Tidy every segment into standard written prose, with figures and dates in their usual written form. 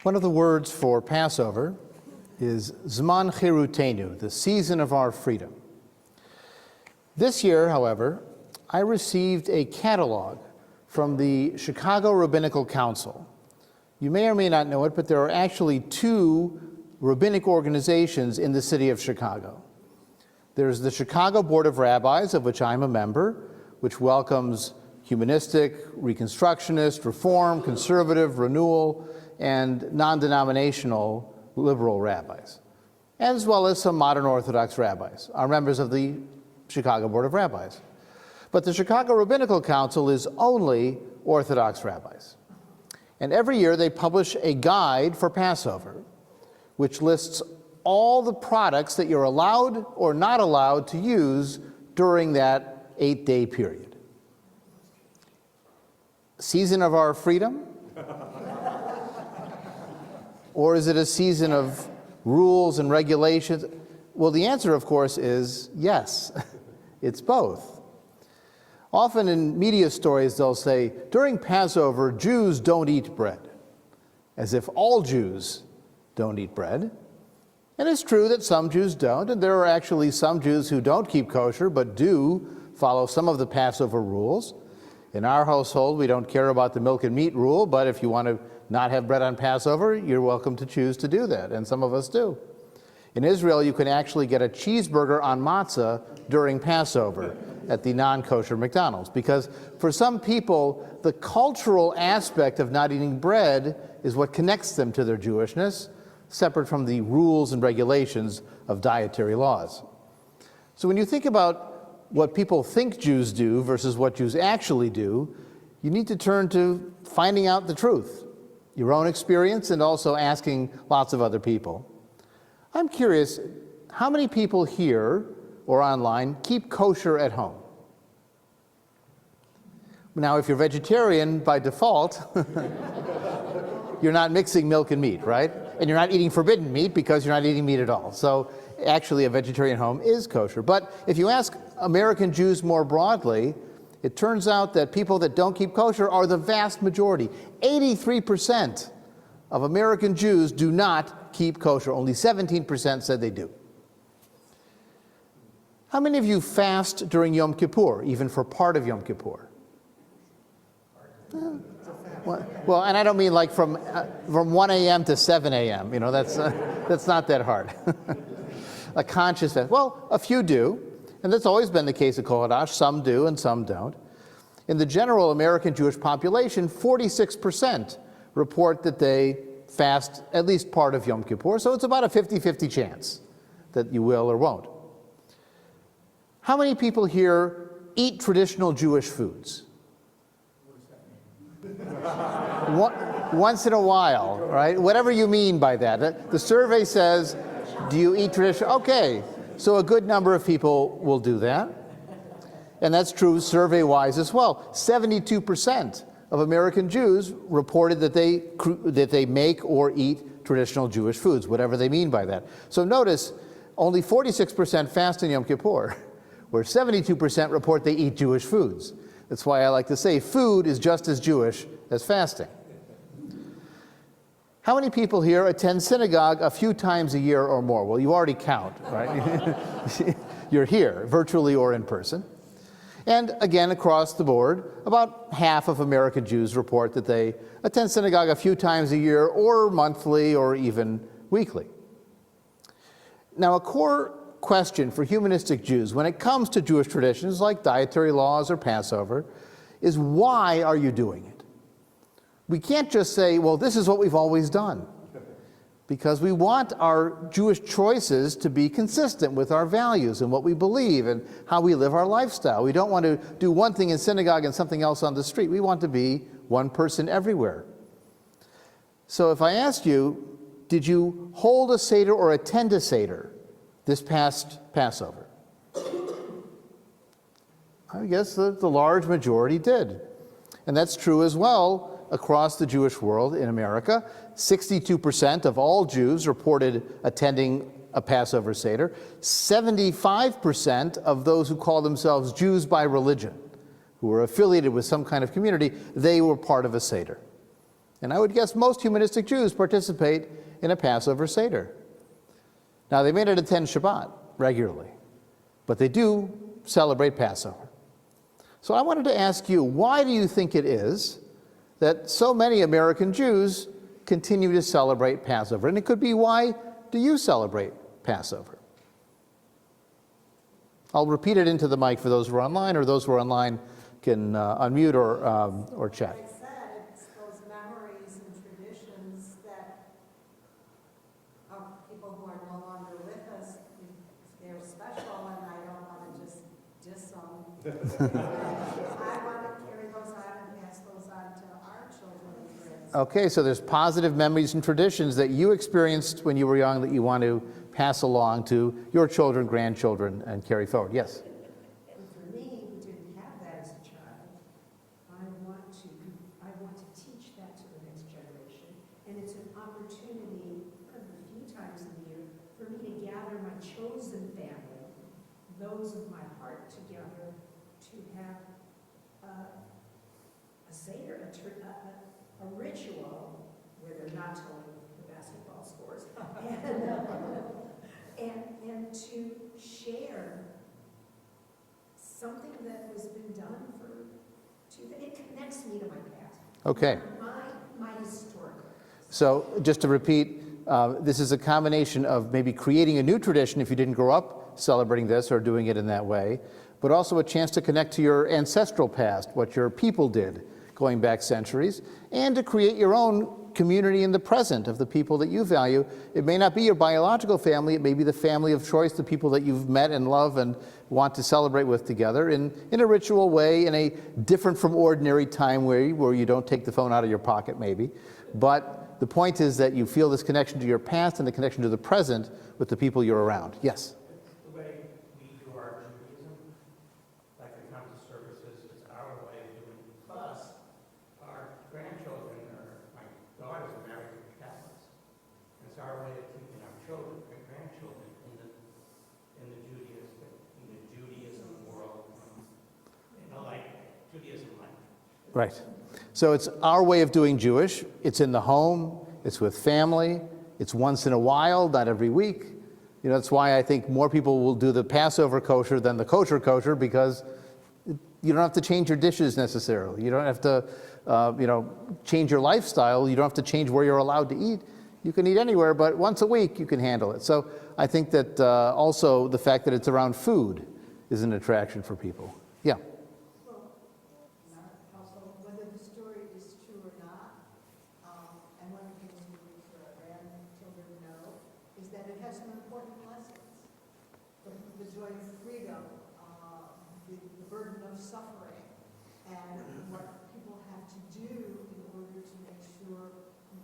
One of the words for Passover is Zman Chirutenu, the season of our freedom. This year, however, I received a catalog from the Chicago Rabbinical Council. You may or may not know it, but there are actually two rabbinic organizations in the city of Chicago. There's the Chicago Board of Rabbis, of which I'm a member, which welcomes humanistic, reconstructionist, reform, conservative, renewal, and non-denominational liberal rabbis, as well as some modern Orthodox rabbis, are members of the Chicago Board of Rabbis. But the Chicago Rabbinical Council is only Orthodox rabbis. And every year they publish a guide for Passover, which lists all the products that you're allowed or not allowed to use during that 8-day period. Season of our freedom? Or is it a season of rules and regulations? Well, the answer, of course, is yes. It's both. Often in media stories, they'll say, during Passover, Jews don't eat bread, as if all Jews don't eat bread. And it's true that some Jews don't, and there are actually some Jews who don't keep kosher, but do follow some of the Passover rules. In our household, we don't care about the milk and meat rule, but if you want to not have bread on Passover, you're welcome to choose to do that, and some of us do. In Israel, you can actually get a cheeseburger on matzah during Passover at the non-kosher McDonald's, because for some people, the cultural aspect of not eating bread is what connects them to their Jewishness, separate from the rules and regulations of dietary laws. So when you think about what people think Jews do versus what Jews actually do, you need to turn to finding out the truth, your own experience, and also asking lots of other people. I'm curious, how many people here or online keep kosher at home? Now, if you're vegetarian, by default, you're not mixing milk and meat, right? And you're not eating forbidden meat because you're not eating meat at all. So actually, a vegetarian home is kosher. But if you ask American Jews more broadly, it turns out that people that don't keep kosher are the vast majority. 83% of American Jews do not keep kosher. Only 17% said they do. How many of you fast during Yom Kippur, even for part of Yom Kippur? Well, and I don't mean like from 1 a.m. to 7 a.m. You know, that's not that hard. A conscious fast. Well, a few do. And that's always been the case at Hadash. Some do and some don't. In the general American Jewish population, 46% report that they fast at least part of Yom Kippur. So it's about a 50-50 chance that you will or won't. How many people here eat traditional Jewish foods? Once in a while, right? Whatever you mean by that. The survey says, do you eat traditional? Okay. So a good number of people will do that. And that's true survey-wise as well. 72% of American Jews reported that they make or eat traditional Jewish foods, whatever they mean by that. So notice, only 46% fast in Yom Kippur, where 72% report they eat Jewish foods. That's why I like to say food is just as Jewish as fasting. How many people here attend synagogue a few times a year or more? Well, you already count, right? You're here, virtually or in person. And again, across the board, about half of American Jews report that they attend synagogue a few times a year or monthly or even weekly. Now, a core question for humanistic Jews when it comes to Jewish traditions like dietary laws or Passover is, why are you doing it? We can't just say, well, this is what we've always done, because we want our Jewish choices to be consistent with our values and what we believe and how we live our lifestyle. We don't want to do one thing in synagogue and something else on the street. We want to be one person everywhere. So if I asked you, did you hold a seder or attend a seder this past Passover? I guess the large majority did. And that's true as well across the Jewish world in America. 62% of all Jews reported attending a Passover Seder. 75% of those who call themselves Jews by religion, who were affiliated with some kind of community, they were part of a Seder. And I would guess most humanistic Jews participate in a Passover seder. Now, they may not attend Shabbat regularly, but they do celebrate Passover. So I wanted to ask you, why do you think it is that so many American Jews continue to celebrate Passover? And it could be, why do you celebrate Passover? I'll repeat it into the mic for those who are online, or those who are online can unmute or chat. Like I said, it's those memories and traditions that of people who are no longer with us, they're special, and I don't want to just diss them. I want to carry those on and pass those on to our children and kids. Okay, so there's positive memories and traditions that you experienced when you were young that you want to pass along to your children, grandchildren, and carry forward. Yes? And for me, who didn't have that as a child, I want to teach that to the next generation. And it's an opportunity, a few times a year, for me to gather my chosen family, those of my heart, together to have a seder, a ritual where they're not telling the basketball scores, and to share something that has been done it connects me to my past. Okay. My historical. So just to repeat, this is a combination of maybe creating a new tradition if you didn't grow up celebrating this or doing it in that way, but also a chance to connect to your ancestral past, what your people did going back centuries, and to create your own community in the present of the people that you value. It may not be your biological family, it may be the family of choice, the people that you've met and love and want to celebrate with together in a ritual way, in a different from ordinary time way where you don't take the phone out of your pocket maybe. But the point is that you feel this connection to your past and the connection to the present with the people you're around. Yes? The way we do our Judaism, like the come to services, is our way of doing it. Plus, our grandchildren, or my daughters are married to Catholics. And it's our way of keeping our children and grandchildren in the Judaism world, like Judaism life. Right. So it's our way of doing Jewish. It's in the home, it's with family, it's once in a while, not every week. You know, that's why I think more people will do the Passover kosher than the kosher, because you don't have to change your dishes necessarily. You don't have to, change your lifestyle. You don't have to change where you're allowed to eat. You can eat anywhere, but once a week you can handle it. So I think that also the fact that it's around food is an attraction for people. Yeah. Well, in our household, whether the story is true or not, and one of the things we make sure our grandchildren know is that it has some important lessons. The joy of freedom, the burden of suffering, and what people have to do in order to make sure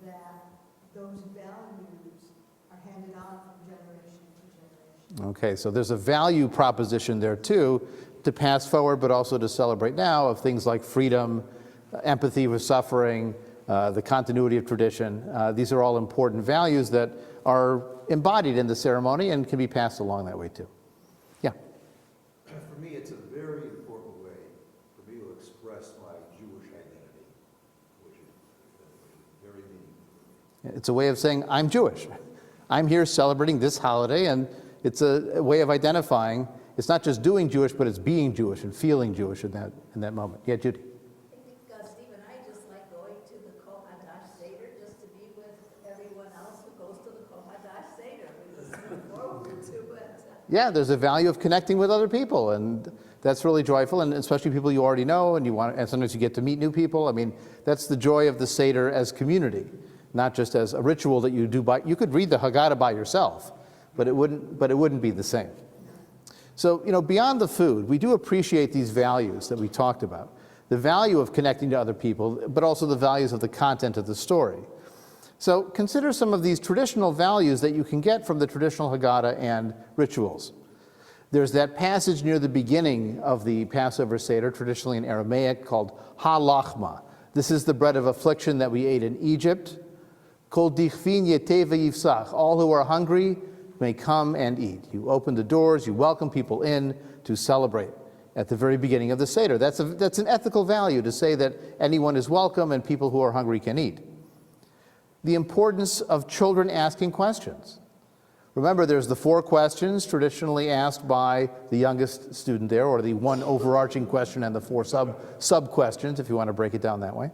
that those values are handed on from generation to generation. Okay, so there's a value proposition there too, to pass forward, but also to celebrate now, of things like freedom, empathy with suffering, the continuity of tradition. These are all important values that are embodied in the ceremony and can be passed along that way too. Yeah. For me, it's a very important way for me to express my Jewish identity, which is very meaningful. It's a way of saying, I'm Jewish. I'm here celebrating this holiday, and it's a way of identifying. It's not just doing Jewish, but it's being Jewish and feeling Jewish in that moment. Yeah, Judy. I think, Steve and I just like going to the Hadash seder just to be with everyone else who goes to the Hadash seder. We just look forward to it. Yeah, there's a value of connecting with other people, and that's really joyful, and especially people you already know, and sometimes you get to meet new people. I mean, that's the joy of the seder as community, not just as a ritual that you do you could read the Haggadah by yourself, but it wouldn't be the same. So, beyond the food, we do appreciate these values that we talked about. The value of connecting to other people, but also the values of the content of the story. So consider some of these traditional values that you can get from the traditional Haggadah and rituals. There's that passage near the beginning of the Passover Seder, traditionally in Aramaic, called Ha-Lachma. This is the bread of affliction that we ate in Egypt. Kol dichvin yeteva yifsach. All who are hungry may come and eat. You open the doors, you welcome people in to celebrate at the very beginning of the Seder. That's an ethical value to say that anyone is welcome and people who are hungry can eat. the importance of children asking questions. Remember, there's the 4 questions traditionally asked by the youngest student there, or the one overarching question and the 4 sub-questions, if you want to break it down that way.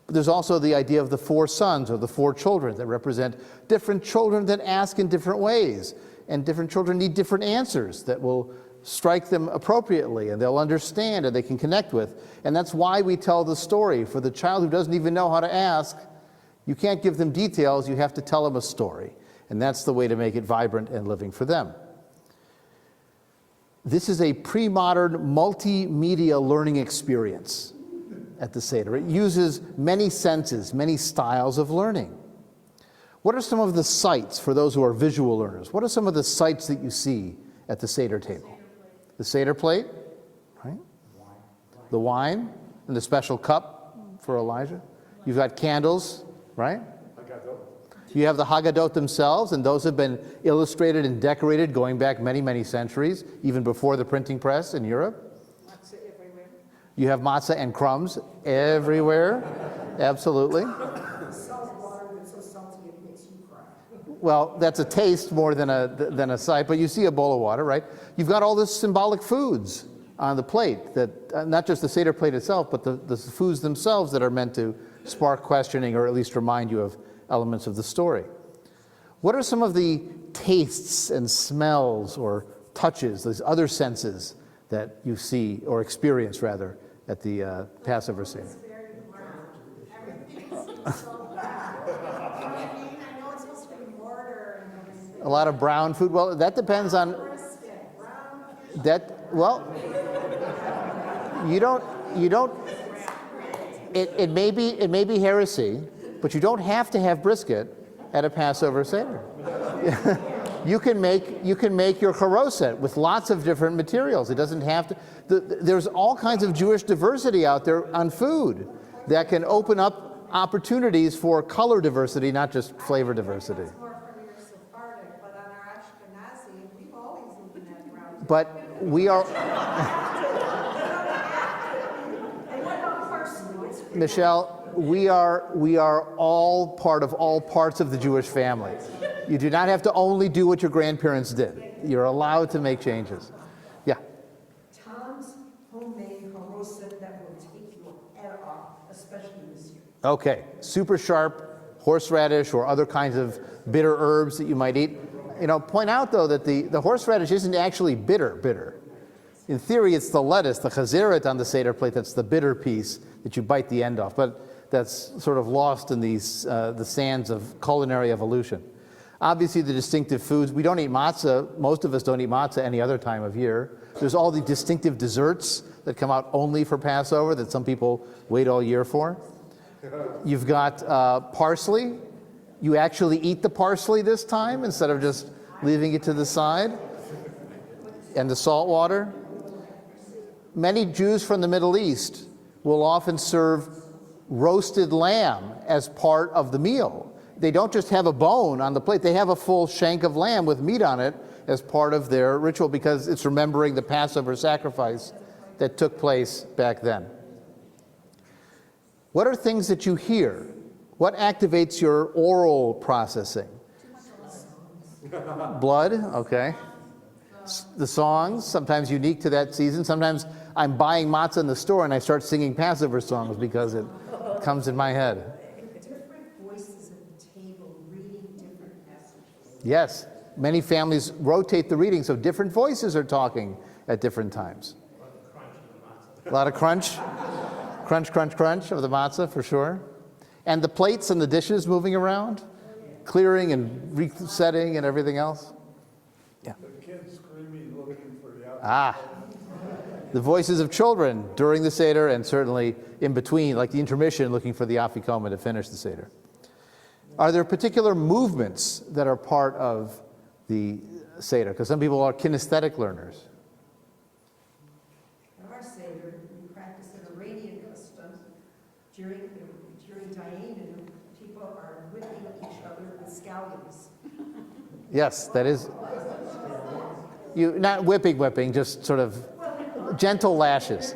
But there's also the idea of the 4 sons, or the 4 children, that represent different children that ask in different ways. And different children need different answers that will strike them appropriately, and they'll understand and they can connect with. And that's why we tell the story. For the child who doesn't even know how to ask, you can't give them details, you have to tell them a story. And that's the way to make it vibrant and living for them. This is a pre-modern multimedia learning experience at the Seder. It uses many senses, many styles of learning. What are some of the sights for those who are visual learners? What are some of the sights that you see at the Seder table? The Seder plate, right? The wine and the special cup for Elijah. You've got candles, right? You have the Haggadah themselves, and those have been illustrated and decorated going back many, many centuries, even before the printing press in Europe. Matzah everywhere. You have matzah and crumbs everywhere. Absolutely. Salt water that's so salty it makes you cry. Well, that's a taste more than a sight, but you see a bowl of water, right? You've got all the symbolic foods on the plate, that not just the Seder plate itself, but the foods themselves that are meant to spark questioning or at least remind you of elements of the story. What are some of the tastes and smells or touches, those other senses that you see or experience, rather, at the Passover Seder? It's very brown. Everything seems so brown. You know what I mean? I know it's supposed to be mortar and everything. A lot of brown food. Well, that depends on Brisket, brown fish. that. Well, you don't. It may be heresy, but you don't have to have brisket at a Passover Seder. You can make your charoset with lots of different materials. It doesn't have to. There's all kinds of Jewish diversity out there on food that can open up opportunities for color diversity, not just flavor diversity. It's more from your Sephardic, but on our Ashkenazi, we've always eaten that brown. But we are, And what about parsley? It's Michelle, we are all part of all parts of the Jewish family. You do not have to only do what your grandparents did. You're allowed to make changes. Yeah. Tom's homemade charoset that will take your head off, especially this year. Okay. Super sharp horseradish or other kinds of bitter herbs that you might eat. You know, point out though that the horseradish isn't actually bitter. In theory, it's the lettuce, the chazeret on the Seder plate, that's the bitter piece that you bite the end off. But that's sort of lost in these the sands of culinary evolution. Obviously, the distinctive foods. We don't eat matzah. Most of us don't eat matzah any other time of year. There's all the distinctive desserts that come out only for Passover that some people wait all year for. You've got parsley. You actually eat the parsley this time instead of just leaving it to the side. And the salt water. Many Jews from the Middle East will often serve roasted lamb as part of the meal. They don't just have a bone on the plate, they have a full shank of lamb with meat on it as part of their ritual because it's remembering the Passover sacrifice that took place back then. What are things that you hear? What activates your oral processing? Blood, okay. The songs, sometimes unique to that season. Sometimes I'm buying matzah in the store and I start singing Passover songs because it comes in my head. Different voices at the table reading different passages. Yes, many families rotate the reading, so different voices are talking at different times. A lot of crunch. Crunch of the matzah, for sure. And the plates and the dishes moving around, clearing and resetting and everything else. Yeah. The kids screaming, looking for the The voices of children during the Seder and certainly in between, like the intermission, looking for the Afikomen to finish the Seder. Are there particular movements that are part of the Seder? Because some people are kinesthetic learners. In our Seder, we practice an Iranian custom. During Dayanim, people are whipping each other with scallions. Yes, that is. You not whipping, just sort of gentle lashes.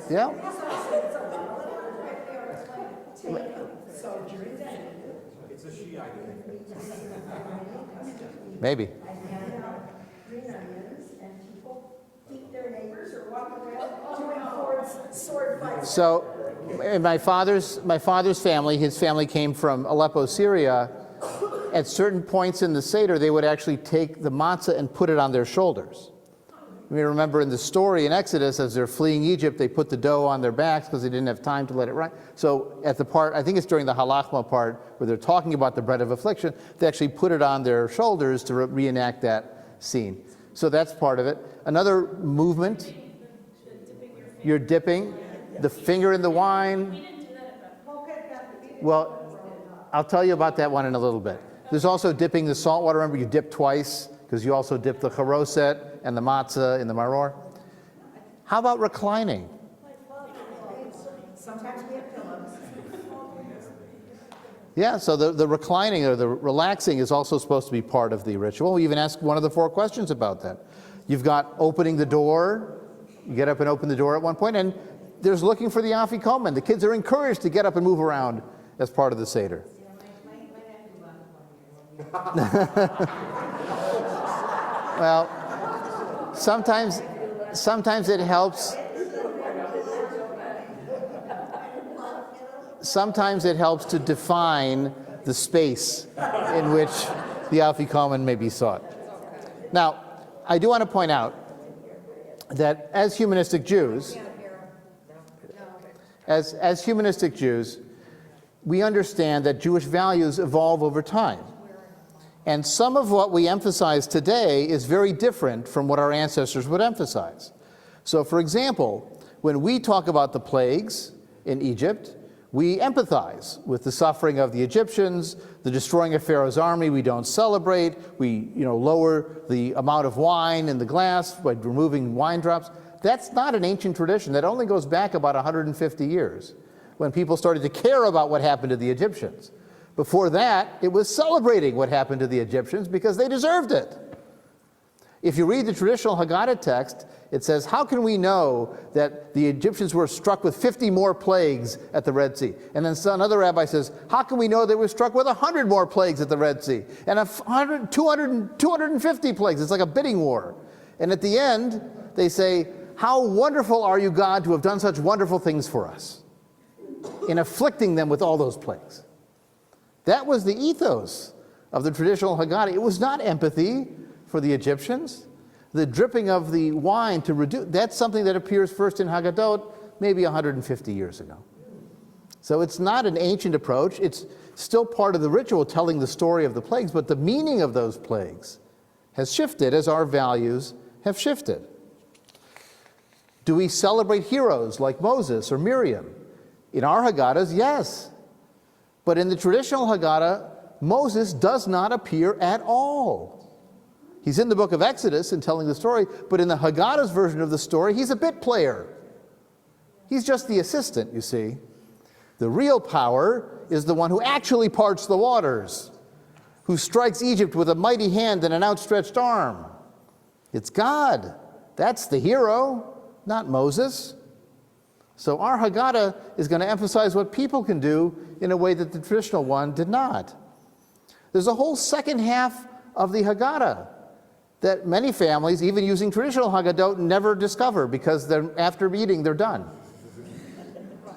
Yeah. So during that, It's a Shiite thing. Maybe. I hand out green onions, and people eat their neighbors or walk around doing sword fights. So, in my father's family, his family came from Aleppo, Syria. At certain points in the Seder, they would actually take the matzah and put it on their shoulders. You may remember in the story in Exodus, as they're fleeing Egypt, they put the dough on their backs because they didn't have time to let it rise. So at the part, I think it's during the halachma part, where they're talking about the bread of affliction, they actually put it on their shoulders to reenact that scene. So that's part of it. Another movement, you're dipping the finger in the wine. Well, I'll tell you about that one in a little bit. There's also dipping the salt water. Remember, you dip twice, because you also dip the charoset and the matzah in the maror. How about reclining? Sometimes we have pillows. Yeah, so the reclining or the relaxing is also supposed to be part of the ritual. We even ask one of the 4 questions about that. You've got opening the door. You get up and open the door at one point, and there's looking for the afikomen. The kids are encouraged to get up and move around as part of the Seder. Well, sometimes it helps. Sometimes it helps to define the space in which the afikomen may be sought. Now, I do want to point out that as humanistic Jews, as humanistic Jews, we understand that Jewish values evolve over time. And some of what we emphasize today is very different from what our ancestors would emphasize. So, for example, when we talk about the plagues in Egypt, we empathize with the suffering of the Egyptians, the destroying of Pharaoh's army. We don't celebrate. We, lower the amount of wine in the glass by removing wine drops. That's not an ancient tradition. That only goes back about 150 years, when people started to care about what happened to the Egyptians. Before that, it was celebrating what happened to the Egyptians because they deserved it. If you read the traditional Haggadah text, it says, how can we know that the Egyptians were struck with 50 more plagues at the Red Sea? And then another rabbi says, how can we know they were struck with 100 more plagues at the Red Sea? And 250 plagues. It's like a bidding war. And at the end, they say, how wonderful are you, God, to have done such wonderful things for us in afflicting them with all those plagues. That was the ethos of the traditional Haggadah. It was not empathy for the Egyptians. The dripping of the wine to reduce, that's something that appears first in Haggadot maybe 150 years ago. So it's not an ancient approach. It's still part of the ritual telling the story of the plagues, but the meaning of those plagues has shifted as our values have shifted. Do we celebrate heroes like Moses or Miriam? In our Haggadahs, yes. But in the traditional Haggadah, Moses does not appear at all. He's in the book of Exodus and telling the story, but in the Haggadah's version of the story, he's a bit player. He's just the assistant, you see. The real power is the one who actually parts the waters, who strikes Egypt with a mighty hand and an outstretched arm. It's God. That's the hero, not Moses. So our Haggadah is going to emphasize what people can do in a way that the traditional one did not. There's a whole second half of the Haggadah that many families, even using traditional Haggadot, never discover because after eating, they're done.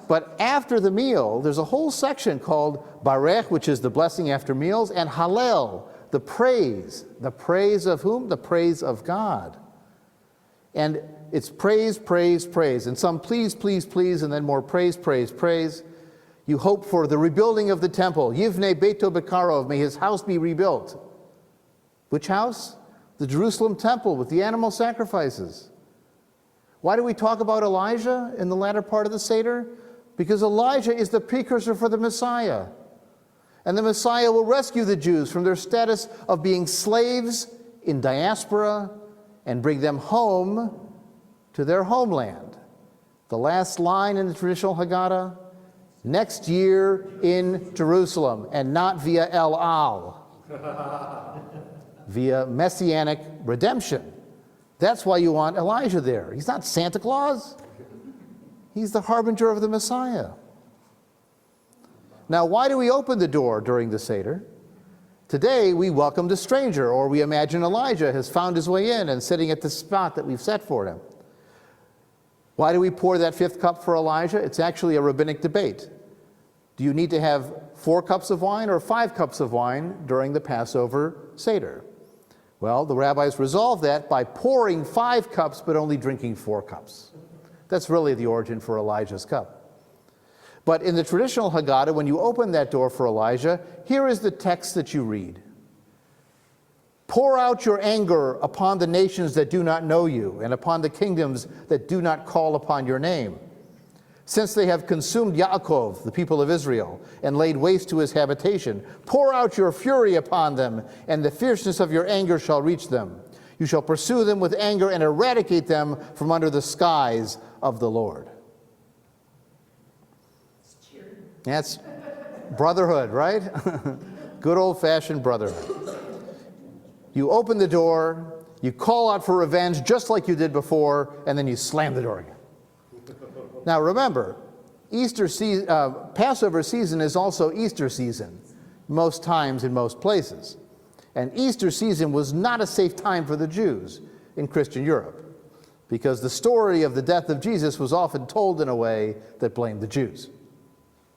But after the meal, there's a whole section called Barech, which is the blessing after meals, and Hallel, the praise. The praise of whom? The praise of God. And it's praise, praise, praise. And some please, please, please, and then more praise, praise, praise. You hope for the rebuilding of the temple. Yivnei Beito Bekarov, may his house be rebuilt. Which house? The Jerusalem temple with the animal sacrifices. Why do we talk about Elijah in the latter part of the Seder? Because Elijah is the precursor for the Messiah. And the Messiah will rescue the Jews from their status of being slaves in diaspora and bring them home to their homeland. The last line in the traditional Haggadah, next year in Jerusalem, and not via El Al, via messianic redemption. That's why you want Elijah there. He's not Santa Claus. He's the harbinger of the Messiah. Now, why do we open the door during the Seder? Today, we welcome the stranger, or we imagine Elijah has found his way in and sitting at the spot that we've set for him. Why do we pour that 5th cup for Elijah? It's actually a rabbinic debate. Do you need to have 4 cups of wine or 5 cups of wine during the Passover Seder? Well, the rabbis resolved that by pouring 5 cups but only drinking 4 cups. That's really the origin for Elijah's cup. But in the traditional Haggadah, when you open that door for Elijah, here is the text that you read. Pour out your anger upon the nations that do not know you, and upon the kingdoms that do not call upon your name. Since they have consumed Yaakov, the people of Israel, and laid waste to his habitation, pour out your fury upon them, and the fierceness of your anger shall reach them. You shall pursue them with anger and eradicate them from under the skies of the Lord. That's brotherhood, right? Good old-fashioned brotherhood. You open the door, you call out for revenge just like you did before, and then you slam the door again. Now remember, Passover season is also Easter season, most times in most places. And Easter season was not a safe time for the Jews in Christian Europe, because the story of the death of Jesus was often told in a way that blamed the Jews.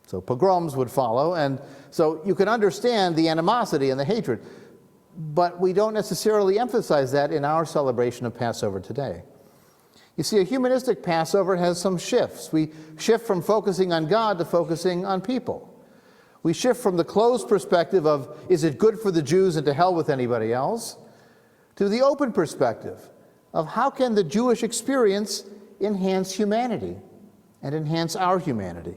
So pogroms would follow, and so you can understand the animosity and the hatred, but we don't necessarily emphasize that in our celebration of Passover today. You see, a humanistic Passover has some shifts. We shift from focusing on God to focusing on people. We shift from the closed perspective of, is it good for the Jews and to hell with anybody else, to the open perspective of how can the Jewish experience enhance humanity and enhance our humanity.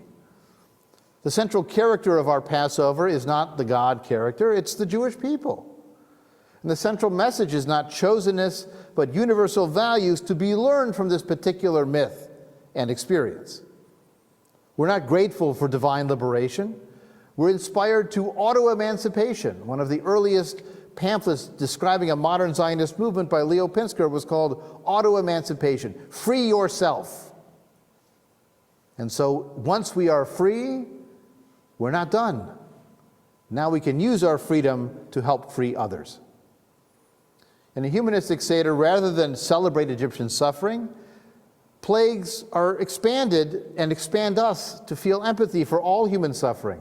The central character of our Passover is not the God character, it's the Jewish people. And the central message is not chosenness, but universal values to be learned from this particular myth and experience. We're not grateful for divine liberation. We're inspired to auto-emancipation. One of the earliest pamphlets describing a modern Zionist movement by Leo Pinsker was called Auto-Emancipation. Free yourself. And so once we are free, we're not done. Now we can use our freedom to help free others. In a humanistic Seder, rather than celebrate Egyptian suffering, plagues are expanded and expand us to feel empathy for all human suffering,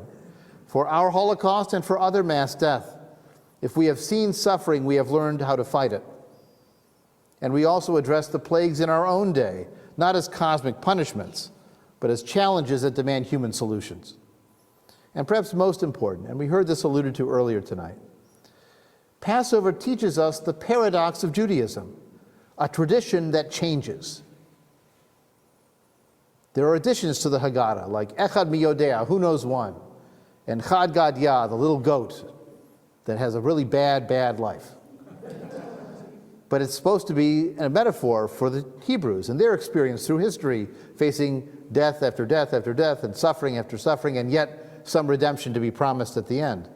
for our Holocaust and for other mass death. If we have seen suffering, we have learned how to fight it. And we also address the plagues in our own day, not as cosmic punishments, but as challenges that demand human solutions. And perhaps most important, and we heard this alluded to earlier tonight, Passover teaches us the paradox of Judaism, a tradition that changes. There are additions to the Haggadah, like Echad Miyodea, who knows one, and Chad Gadya, the little goat that has a really bad life. But it's supposed to be a metaphor for the Hebrews and their experience through history, facing death after death after death and suffering after suffering, and yet some redemption to be promised at the end.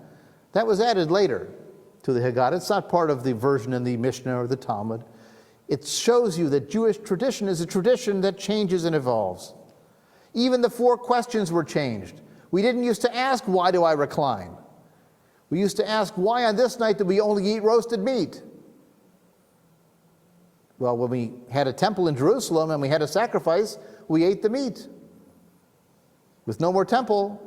That was added later to the Haggadah. It's not part of the version in the Mishnah or the Talmud. It shows you that Jewish tradition is a tradition that changes and evolves. Even the 4 questions were changed. We didn't used to ask, why do I recline? We used to ask, why on this night do we only eat roasted meat? Well, when we had a temple in Jerusalem and we had a sacrifice, we ate the meat. With no more temple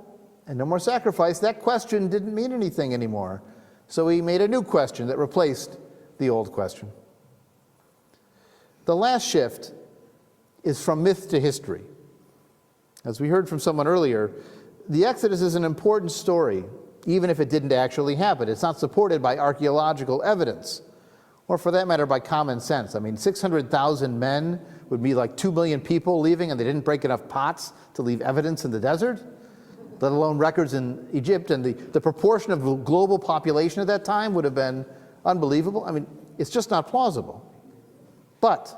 and no more sacrifice, that question didn't mean anything anymore. So we made a new question that replaced the old question. The last shift is from myth to history. As we heard from someone earlier, the Exodus is an important story, even if it didn't actually happen. It's not supported by archaeological evidence, or for that matter, by common sense. I mean, 600,000 men would be like 2 million people leaving, and they didn't break enough pots to leave evidence in the desert, let alone records in Egypt, and the proportion of the global population at that time would have been unbelievable. I mean, it's just not plausible. But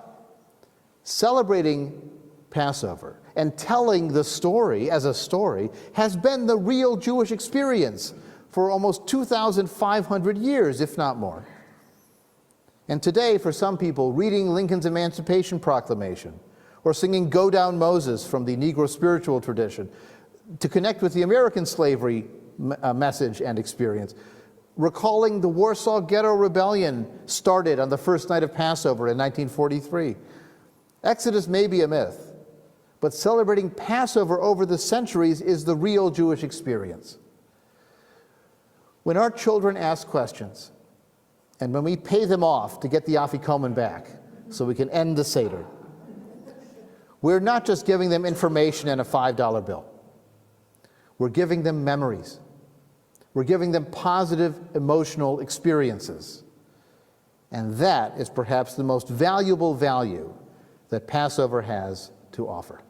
celebrating Passover and telling the story as a story has been the real Jewish experience for almost 2,500 years, if not more. And today, for some people, reading Lincoln's Emancipation Proclamation or singing Go Down Moses from the Negro spiritual tradition to connect with the American slavery message and experience, recalling the Warsaw Ghetto Rebellion started on the first night of Passover in 1943. Exodus may be a myth, but celebrating Passover over the centuries is the real Jewish experience. When our children ask questions, and when we pay them off to get the afikomen back so we can end the seder, we're not just giving them information and a $5 bill. We're giving them memories. We're giving them positive emotional experiences. And that is perhaps the most valuable value that Passover has to offer.